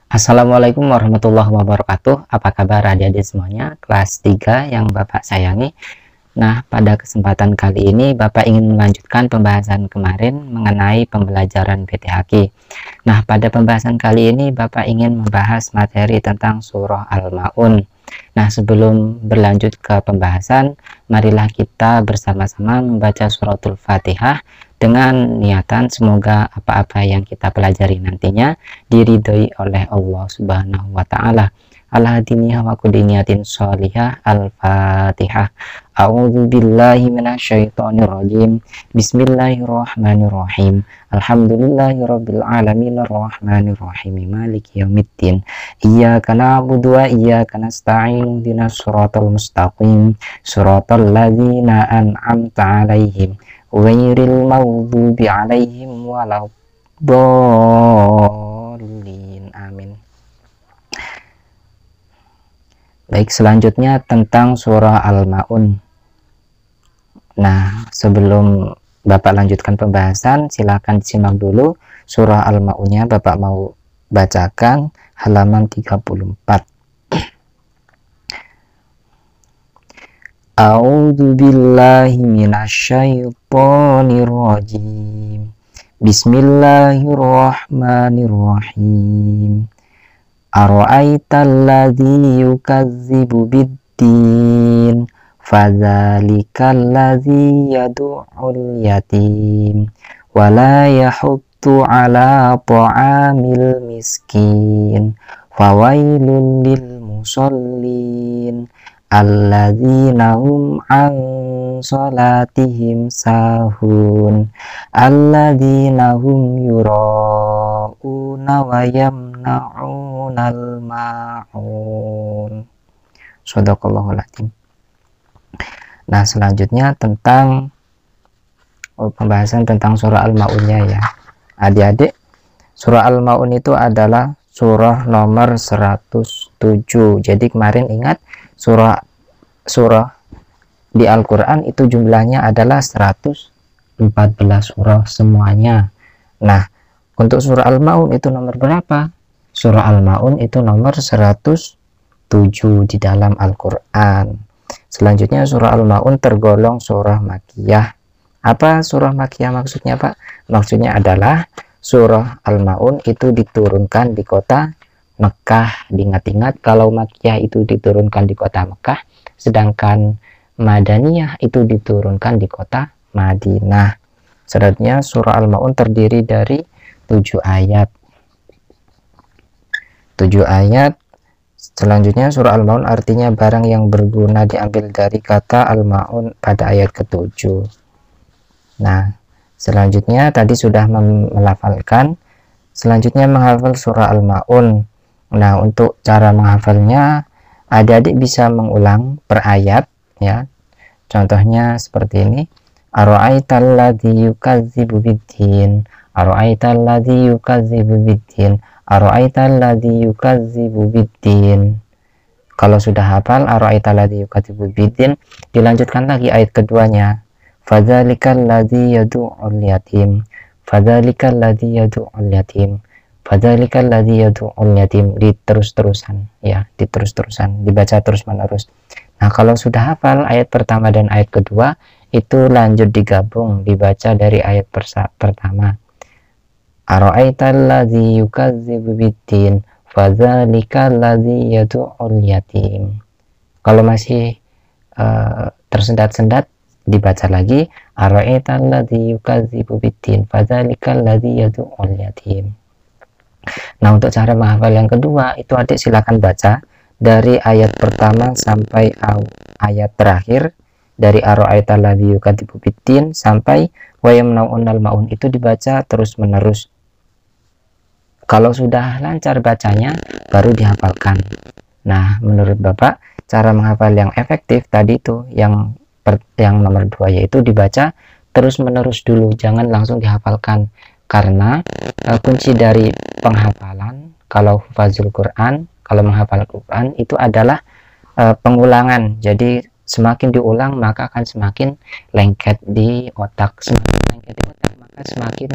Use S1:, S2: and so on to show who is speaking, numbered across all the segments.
S1: Assalamualaikum warahmatullahi wabarakatuh. Apa kabar adik-adik semuanya? Kelas 3 yang Bapak sayangi. Nah, pada kesempatan kali ini Bapak ingin melanjutkan pembahasan kemarin mengenai pembelajaran PTHQ. Nah, pada pembahasan kali ini Bapak ingin membahas materi tentang surah Al-Ma'un. Nah, sebelum berlanjut ke pembahasan, marilah kita bersama-sama membaca suratul Fatihah dengan niatan semoga apa-apa yang kita pelajari nantinya diridhoi oleh Allah Subhanahu wa taala. Al-hadiniyah wa kudiniyatin sholihah. Al-Fatihah. A'udzu billahi minasyaitonir rajim. Bismillahirrahmanirrahim. Alhamdulillahirabbil alamin arrahmanir rahim maliki yaumiddin. Iyyaka na'budu wa iyyaka nasta'in ihdinas shiratal mustaqim shiratal ladzina an'amta 'alaihim ghairil maghdubi 'alaihim waladdallin. Amin. Baik, selanjutnya tentang surah Al-Ma'un. Nah, sebelum Bapak lanjutkan pembahasan, silakan disimak dulu surah Al-Ma'unnya. Bapak mau bacakan halaman 34. A'udzu billahi minasyaitonir rajim. Bismillahirrahmanirrahim. Ara'aital ladzi yukazzibu biddin fadzalikal ladzi yad'ul yatim wa la yahuddu 'ala ta'amil miskin fawailul lil musallin alladzina hum an sholatihim sahun alladzina hum yura'una wa yamna'unal ma'un. Shadaqallahul adzim. Nah, selanjutnya tentang pembahasan tentang surah Al-Ma'unnya ya. Adik-adik, surah Al-Ma'un itu adalah surah nomor 107. Jadi kemarin ingat surah di Al-Quran itu jumlahnya adalah 114 surah semuanya. Nah, untuk surah Al-Ma'un itu nomor berapa? Surah Al-Ma'un itu nomor 107 di dalam Al-Quran. Selanjutnya surah Al-Ma'un tergolong surah Makkiyah. Apa surah Makkiyah maksudnya, Pak? Maksudnya adalah surah Al-Ma'un itu diturunkan di kota Mekah. Diingat-ingat kalau Makkiyah itu diturunkan di kota Mekah, sedangkan Madaniyah itu diturunkan di kota Madinah. Selanjutnya surah Al-Ma'un terdiri dari 7 ayat. 7 ayat. Selanjutnya surah Al-Ma'un artinya barang yang berguna, diambil dari kata Al-Ma'un pada ayat ke-7. Nah, selanjutnya tadi sudah melafalkan. Selanjutnya menghafal surah Al-Ma'un. Nah, untuk cara menghafalnya adik-adik bisa mengulang per ayat ya. Contohnya seperti ini. Ara'aital ladzi yukazzibu biddin. Ara'aital ladzi yukazzibu biddin. Ara'aital ladzi yukazzibu biddin. Kalau sudah hafal ara'aital ladzi yukazzibu biddin, dilanjutkan lagi ayat keduanya. Fadzalikal ladzi yad'ul yatim. Fadzalikal ladzi yad'ul yatim. Fadzalikal ladzi yad'ul yatim. Diterus-terusan ya, diterus-terusan, dibaca terus-menerus. Nah, kalau sudah hafal ayat pertama dan ayat kedua, itu lanjut digabung, dibaca dari ayat pertama. Ara'aital ladzi yukazzibu biddin fadzalikal ladzi yad'ul yatim. Kalau masih tersendat-sendat, dibaca lagi ara'aital ladzi yukazzibu biddin fadzalikal ladzi yad'ul yatim. Nah, untuk cara menghafal yang kedua itu adik silakan baca dari ayat pertama sampai ayat terakhir. Dari ara'aital ladzi yukazzibu biddin sampai wa yamna'unal ma'un, itu dibaca terus-menerus. Kalau sudah lancar bacanya, baru dihafalkan. Nah, menurut Bapak, cara menghafal yang efektif tadi itu yang nomor 2, yaitu dibaca terus-menerus dulu, jangan langsung dihafalkan. Karena kunci dari penghafalan, kalau hufazul Quran, kalau menghafal Quran itu adalah pengulangan. Jadi semakin diulang maka akan semakin lengket di otak. Semakin lengket di otak maka semakin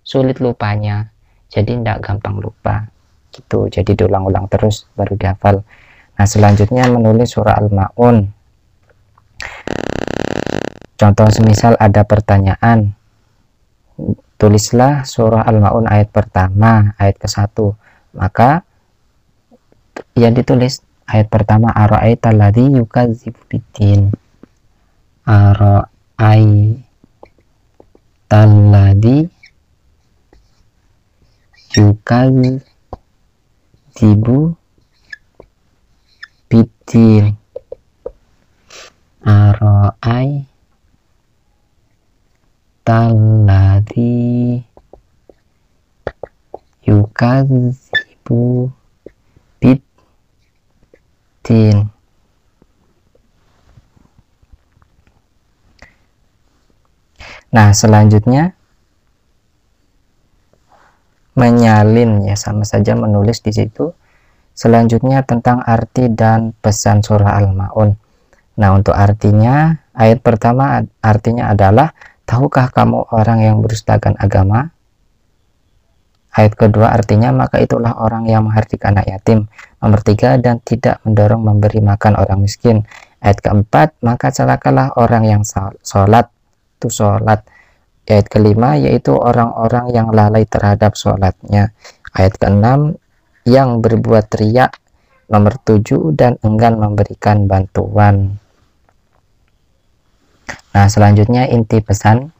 S1: sulit lupanya. Jadi tidak gampang lupa. gitu. Jadi diulang-ulang terus baru dihafal. Nah, selanjutnya menulis surah Al-Maun. Contoh semisal ada pertanyaan, tulislah surah Al-Maun ayat pertama, ayat ke-1. Maka ya ditulis ayat pertama, ara'aital ladzi yukadzibu biddin. Ara'aital ladzi yukadzibu biddin. Ara'aital ladzi yukadzibu biddin. Nah, selanjutnya menyalin, ya sama saja menulis di situ. Selanjutnya tentang arti dan pesan surah Al-Maun. Nah, untuk artinya, ayat pertama artinya adalah, tahukah kamu orang yang berdustakan agama? Ayat kedua artinya, maka itulah orang yang menghardik anak yatim. Nomor 3, dan tidak mendorong memberi makan orang miskin. Ayat keempat, maka celakalah orang yang sholat. Itu sholat. Ayat kelima, yaitu orang-orang yang lalai terhadap sholatnya. Ayat keenam, yang berbuat riya. Nomor 7, dan enggan memberikan bantuan. Nah, selanjutnya inti pesan.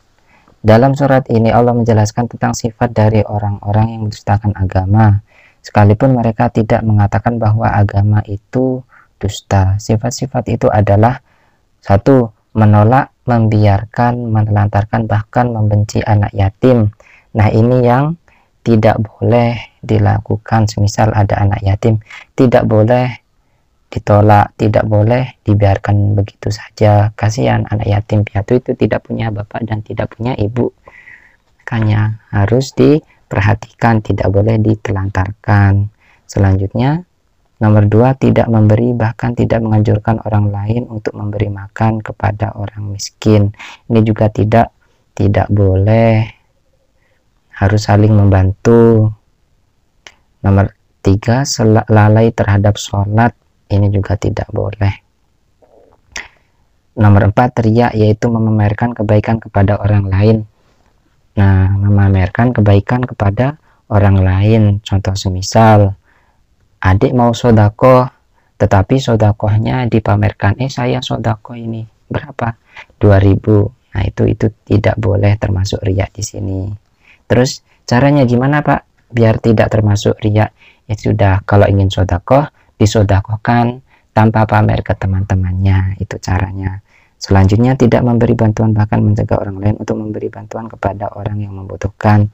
S1: Dalam surat ini Allah menjelaskan tentang sifat dari orang-orang yang mendustakan agama, sekalipun mereka tidak mengatakan bahwa agama itu dusta. Sifat-sifat itu adalah: 1. Menolak, membiarkan, menelantarkan, bahkan membenci anak yatim. Nah, ini yang tidak boleh dilakukan. Semisal ada anak yatim, tidak boleh ditolak, tidak boleh dibiarkan begitu saja. Kasihan anak yatim piatu itu tidak punya bapak dan tidak punya ibu, makanya harus diperhatikan, tidak boleh ditelantarkan. Selanjutnya nomor 2, tidak memberi, bahkan tidak menganjurkan orang lain untuk memberi makan kepada orang miskin. Ini juga tidak boleh, harus saling membantu. Nomor 3, lalai terhadap sholat. Ini juga tidak boleh. Nomor 4, riya, yaitu memamerkan kebaikan kepada orang lain. Nah, memamerkan kebaikan kepada orang lain. Contoh semisal adik mau sodakoh, tetapi sodakohnya dipamerkan, saya sodakoh ini berapa? 2000. Nah, itu tidak boleh termasuk riya di sini. Terus caranya gimana, Pak, biar tidak termasuk riya? Ya sudah, kalau ingin sodakoh, disodakohkan tanpa pamer ke teman-temannya, itu caranya. Selanjutnya tidak memberi bantuan, bahkan mencegah orang lain untuk memberi bantuan kepada orang yang membutuhkan.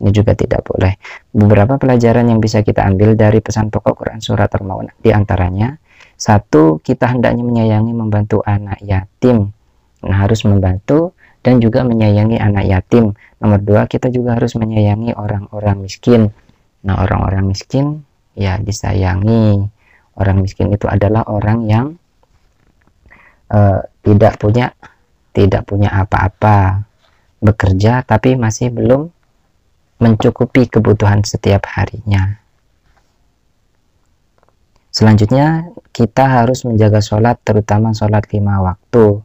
S1: Ini juga tidak boleh. Beberapa pelajaran yang bisa kita ambil dari pesan pokok Quran surat Al-Maun diantaranya: 1. Kita hendaknya menyayangi, membantu anak yatim. Nah, harus membantu dan juga menyayangi anak yatim. Nomor 2, kita juga harus menyayangi orang-orang miskin. Nah, orang-orang miskin ya disayangi. Orang miskin itu adalah orang yang tidak punya apa-apa, bekerja tapi masih belum mencukupi kebutuhan setiap harinya. Selanjutnya kita harus menjaga sholat, terutama sholat 5 waktu.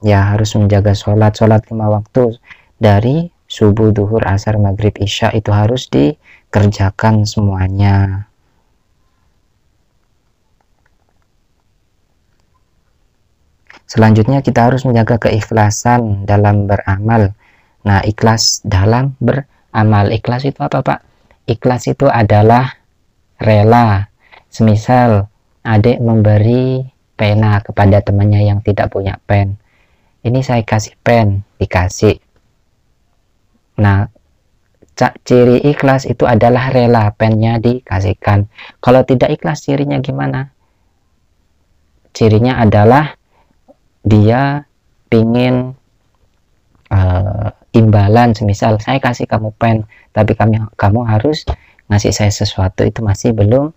S1: Ya, harus menjaga sholat 5 waktu dari subuh, duhur, asar, maghrib, isya, itu harus dikerjakan semuanya. Selanjutnya kita harus menjaga keikhlasan dalam beramal. Nah, ikhlas dalam beramal. Ikhlas itu apa, Pak? Ikhlas itu adalah rela. Semisal adik memberi pena kepada temannya yang tidak punya pen. Ini saya kasih pen, dikasih. Nah, ciri ikhlas itu adalah rela pennya dikasihkan. Kalau tidak ikhlas, cirinya gimana? Cirinya adalah dia ingin imbalan. Semisal saya kasih kamu pen, tapi kamu harus ngasih saya sesuatu, itu masih belum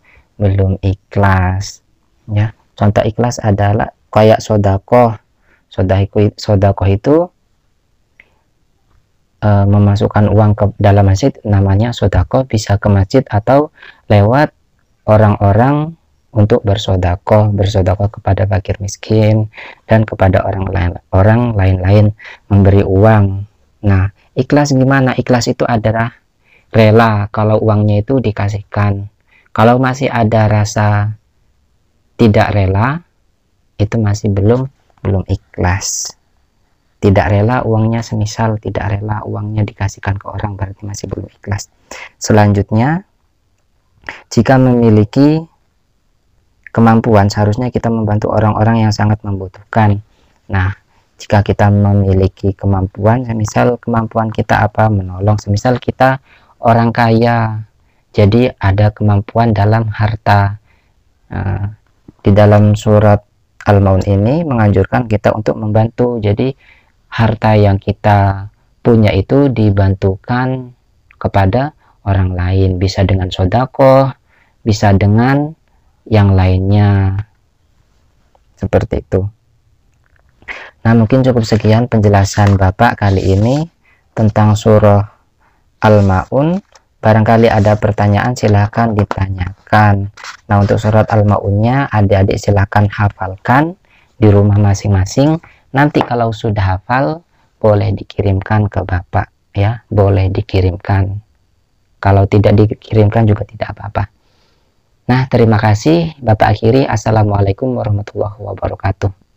S1: ikhlas. Ya, contoh ikhlas adalah kayak sodakoh. Sodakoh itu memasukkan uang ke dalam masjid namanya sodako, bisa ke masjid atau lewat orang-orang untuk bersodakoh kepada fakir miskin dan kepada orang lain memberi uang. Nah, ikhlas gimana? Ikhlas itu adalah rela kalau uangnya itu dikasihkan. Kalau masih ada rasa tidak rela, itu masih belum ikhlas. Tidak rela uangnya, semisal tidak rela uangnya dikasihkan ke orang, berarti masih belum ikhlas. Selanjutnya, jika memiliki kemampuan, seharusnya kita membantu orang-orang yang sangat membutuhkan. Nah, jika kita memiliki kemampuan, semisal kemampuan kita apa, menolong, semisal kita orang kaya, jadi ada kemampuan dalam harta. Di dalam surat Al-Maun ini menganjurkan kita untuk membantu, jadi harta yang kita punya itu dibantukan kepada orang lain, bisa dengan sodako, bisa dengan yang lainnya, seperti itu. Nah, mungkin cukup sekian penjelasan Bapak kali ini tentang surah Al-Maun. Barangkali ada pertanyaan, silahkan ditanyakan. Nah, untuk surat Al-Maunnya adik-adik silahkan hafalkan di rumah masing-masing. Nanti kalau sudah hafal boleh dikirimkan ke Bapak ya, boleh dikirimkan. Kalau tidak dikirimkan juga tidak apa-apa. Nah, terima kasih. Bapak akhiri. Assalamualaikum warahmatullahi wabarakatuh.